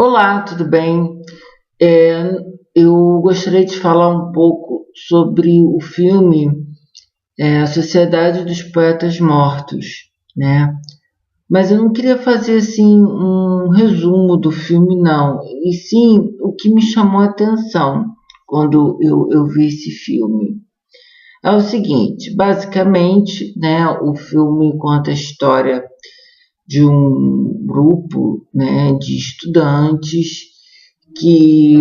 Olá, tudo bem? É, eu gostaria de falar um pouco sobre o filme A Sociedade dos Poetas Mortos, né? Mas eu não queria fazer assim um resumo do filme, não. E sim, o que me chamou a atenção quando eu vi esse filme é o seguinte: basicamente, né, o filme conta a história de um grupo, né, de estudantes que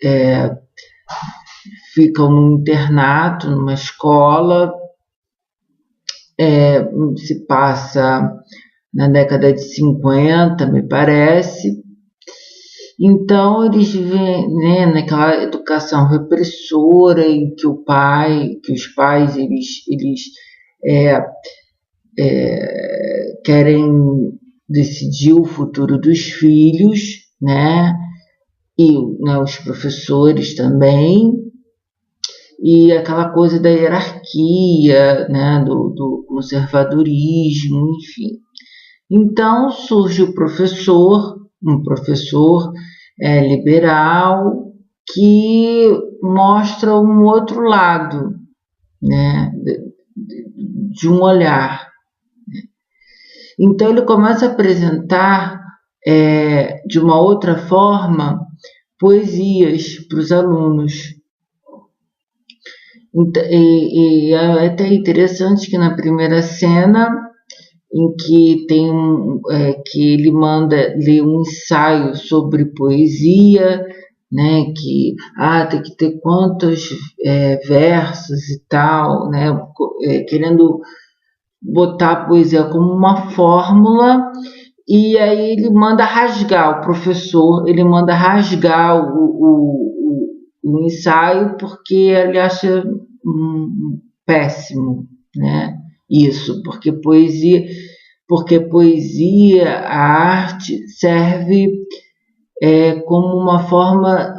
é, ficam num internato, numa escola, se passa na década de 50, me parece. Então eles vivem, né, naquela educação repressora em que que os pais, eles é, querem decidir o futuro dos filhos, né? E, né, os professores também, e aquela coisa da hierarquia, né, do conservadorismo, enfim. Então surge um professor liberal, que mostra um outro lado, né, de um olhar. Então ele começa a apresentar de uma outra forma poesias para os alunos. E é até interessante que na primeira cena, em que que ele manda ler um ensaio sobre poesia, né, que tem que ter quantos versos e tal, né, querendo botar a poesia como uma fórmula. E aí ele manda rasgar, o professor, ele manda rasgar o ensaio, porque ele acha péssimo, né? Isso, porque poesia, a arte, serve como uma forma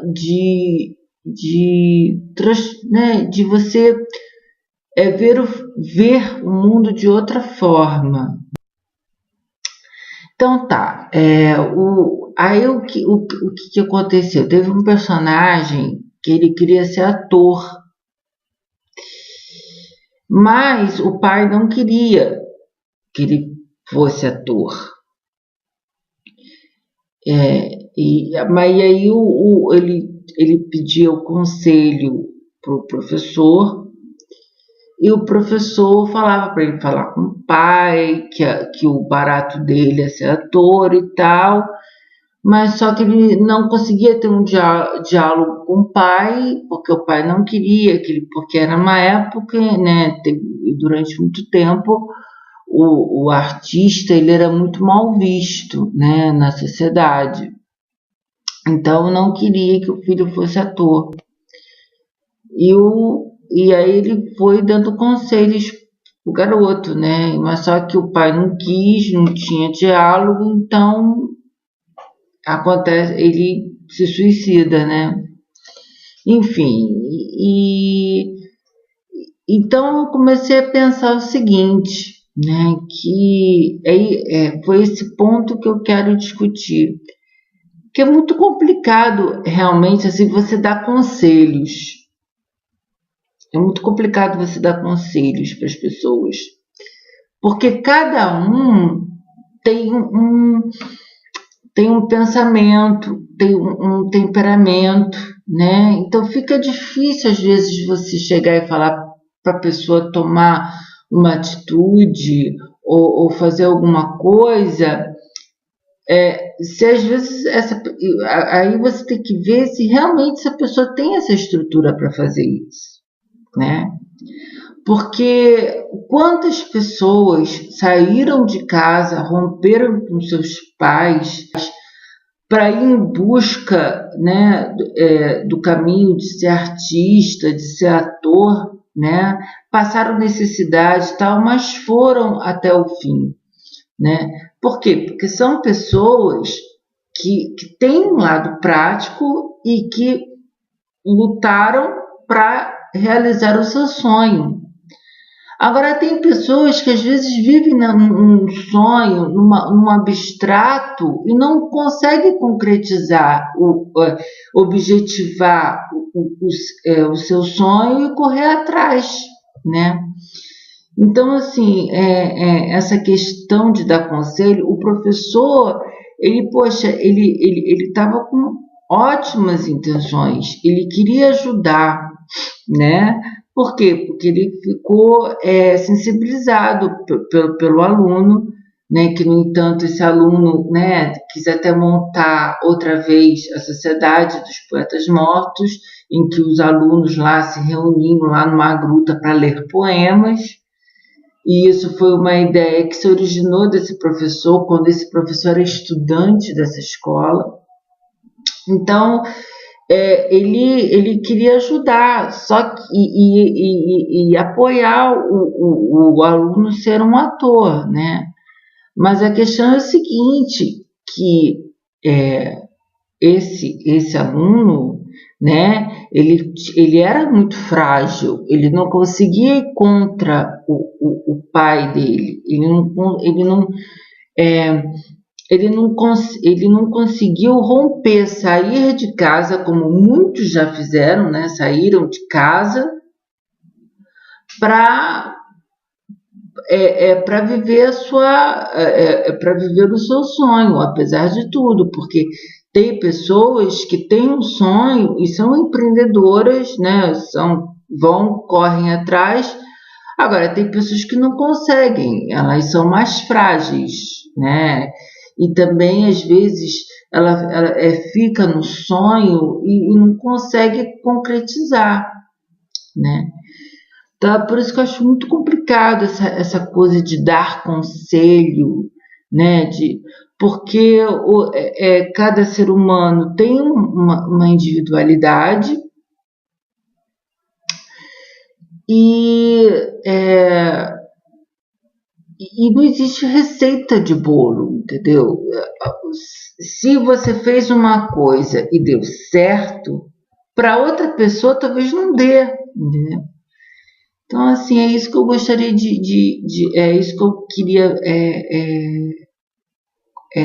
né, de você ver o mundo de outra forma. Então tá, aí o que aconteceu? Teve um personagem que ele queria ser ator, mas o pai não queria que ele fosse ator. Mas aí ele pedia o conselho para o professor, e o professor falava para ele falar com o pai, que o barato dele é ser ator e tal, mas só que ele não conseguia ter um diálogo com o pai, porque o pai não queria, porque era uma época, né, durante muito tempo, o artista ele era muito mal visto, né, na sociedade. Então não queria que o filho fosse ator. E aí ele foi dando conselhos pro garoto, né? Mas só que o pai não quis, não tinha diálogo, então ele se suicida, né? Enfim, então eu comecei a pensar o seguinte, né? Que foi esse ponto que eu quero discutir, que é muito complicado realmente assim você dar conselhos. É muito complicado você dar conselhos para as pessoas, porque cada um tem tem um pensamento, tem um temperamento, né? Então fica difícil às vezes você chegar e falar para a pessoa tomar uma atitude ou fazer alguma coisa. Se às vezes aí você tem que ver se realmente essa pessoa tem essa estrutura para fazer isso, né? Porque quantas pessoas saíram de casa, romperam com seus pais para ir em busca, né, do caminho de ser artista, de ser ator, né? Passaram necessidade e tal, mas foram até o fim, né? Por quê? Porque são pessoas que têm um lado prático e que lutaram para realizar o seu sonho. Agora, tem pessoas que às vezes vivem num sonho, num abstrato, e não conseguem concretizar, objetivar o seu sonho e correr atrás, né? Então, assim, essa questão de dar conselho, o professor, poxa, ele estava com ótimas intenções, ele queria ajudar, né? Por quê? Porque ele ficou sensibilizado pelo aluno, né? Que, no entanto, esse aluno, né, quis até montar outra vez a Sociedade dos Poetas Mortos, em que os alunos lá se reuniam lá numa gruta para ler poemas. E isso foi uma ideia que se originou desse professor, quando esse professor era estudante dessa escola. Então, ele queria ajudar, só que e apoiar o aluno ser um ator, né? Mas a questão é a seguinte, que esse aluno, né? Ele era muito frágil, ele não conseguia ir contra o pai dele, ele não conseguiu romper, sair de casa, como muitos já fizeram, né? Saíram de casa para viver para viver o seu sonho, apesar de tudo, porque tem pessoas que têm um sonho e são empreendedoras, né? Correm atrás. Agora, tem pessoas que não conseguem, elas são mais frágeis, né? E também, às vezes, ela fica no sonho e não consegue concretizar, né? Então, é por isso que eu acho muito complicado essa coisa de dar conselho, né? Porque cada ser humano tem uma individualidade e não existe receita de bolo, entendeu? Se você fez uma coisa e deu certo, para outra pessoa talvez não dê, entendeu? Então, assim, é isso que eu gostaria é isso que eu queria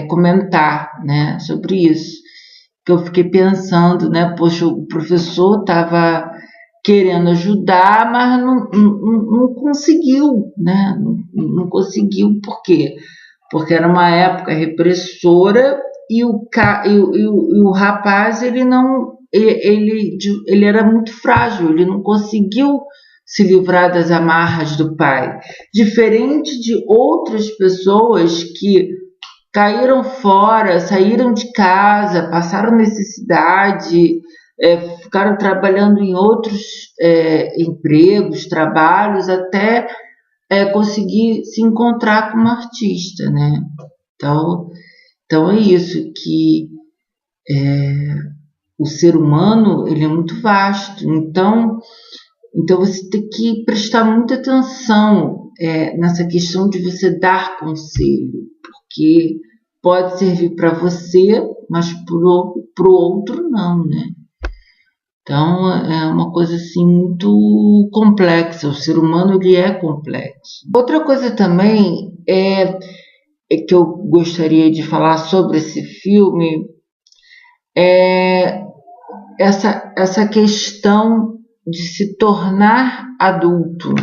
comentar, né, sobre isso. Que eu fiquei pensando, né, poxa, o professor estava querendo ajudar, mas não conseguiu, né? Não conseguiu, por quê? Porque era uma época repressora e o rapaz, ele era muito frágil, ele não conseguiu se livrar das amarras do pai. Diferente de outras pessoas que caíram fora, saíram de casa, passaram necessidade, ficaram trabalhando em outros empregos, trabalhos, até conseguir se encontrar como artista, né? Então é isso, que o ser humano, ele é muito vasto, então você tem que prestar muita atenção nessa questão de você dar conselho, porque pode servir para você, mas para o outro não, né? Então, é uma coisa assim muito complexa. O ser humano, ele é complexo. Outra coisa também que eu gostaria de falar sobre esse filme é essa questão de se tornar adulto,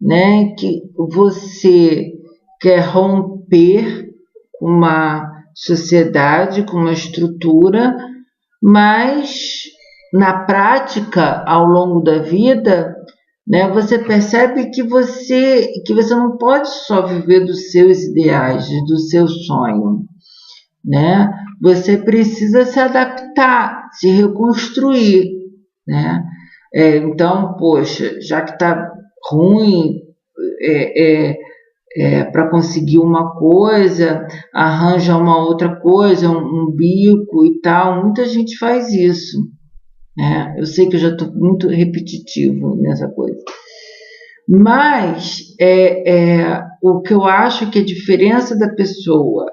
né? Que você quer romper com uma sociedade, com uma estrutura, mas na prática, ao longo da vida, né, você percebe que você não pode só viver dos seus ideais, do seu sonho, né? Você precisa se adaptar, se reconstruir, né? Então, poxa, já que está ruim para conseguir uma coisa, arranja uma outra coisa, um bico e tal. Muita gente faz isso, né? Eu sei que eu já estou muito repetitivo nessa coisa. Mas o que eu acho que a diferença da pessoa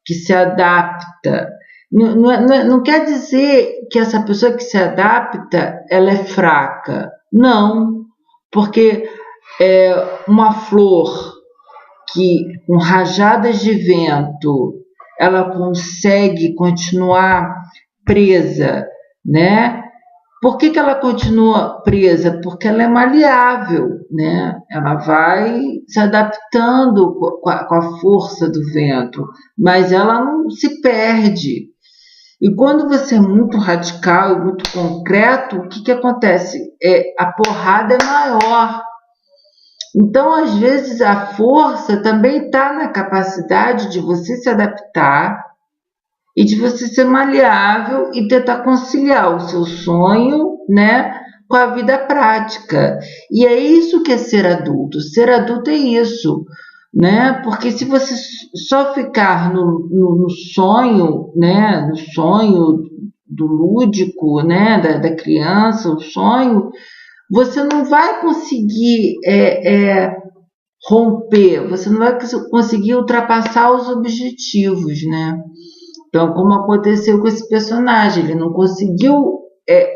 que se adapta não quer dizer que essa pessoa que se adapta ela é fraca. Não, porque uma flor que, com rajadas de vento, ela consegue continuar presa, né? Por que ela continua presa? Porque ela é maleável, né? Ela vai se adaptando com a força do vento, mas ela não se perde. E quando você é muito radical e muito concreto, o que acontece? A porrada é maior. Então, às vezes, a força também está na capacidade de você se adaptar e de você ser maleável e tentar conciliar o seu sonho, né, com a vida prática. E é isso que é ser adulto. Ser adulto é isso, né? Porque se você só ficar no sonho, né, no sonho do lúdico, né, da criança, o sonho, você não vai conseguir romper, você não vai conseguir ultrapassar os objetivos, né? Então, como aconteceu com esse personagem, ele não conseguiu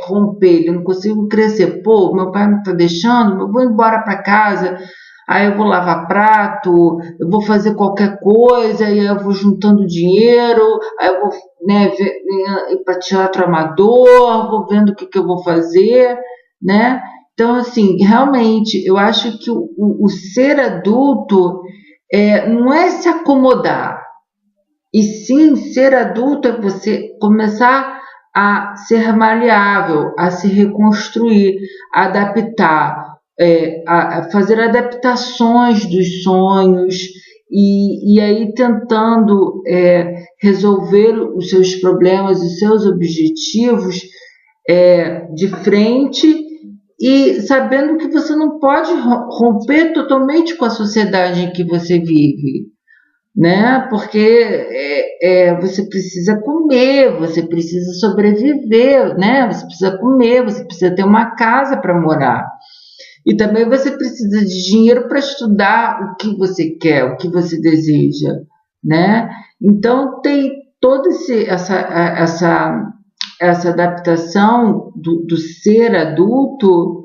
romper, ele não conseguiu crescer. Pô, meu pai me está deixando, eu vou embora para casa, aí eu vou lavar prato, eu vou fazer qualquer coisa, aí eu vou juntando dinheiro, aí eu vou, né, para teatro amador, vou vendo o que eu vou fazer, né? Então, assim, realmente, eu acho que o ser adulto não é se acomodar, e sim, ser adulto é você começar a ser maleável, a se reconstruir, a adaptar, a fazer adaptações dos sonhos e aí tentando resolver os seus problemas e seus objetivos de frente e sabendo que você não pode romper totalmente com a sociedade em que você vive, né? Porque você precisa comer, você precisa sobreviver, né? Você precisa comer, você precisa ter uma casa para morar. E também você precisa de dinheiro para estudar o que você quer, o que você deseja, né? Então tem toda essa adaptação do ser adulto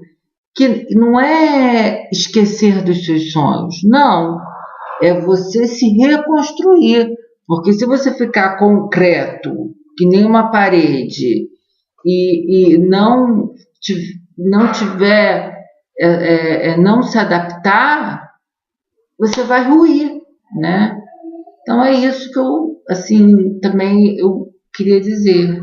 que não é esquecer dos seus sonhos, não, é você se reconstruir, porque se você ficar concreto, que nem uma parede, e não tiver, não se adaptar, você vai ruir, né? Então é isso que eu, assim, também eu queria dizer.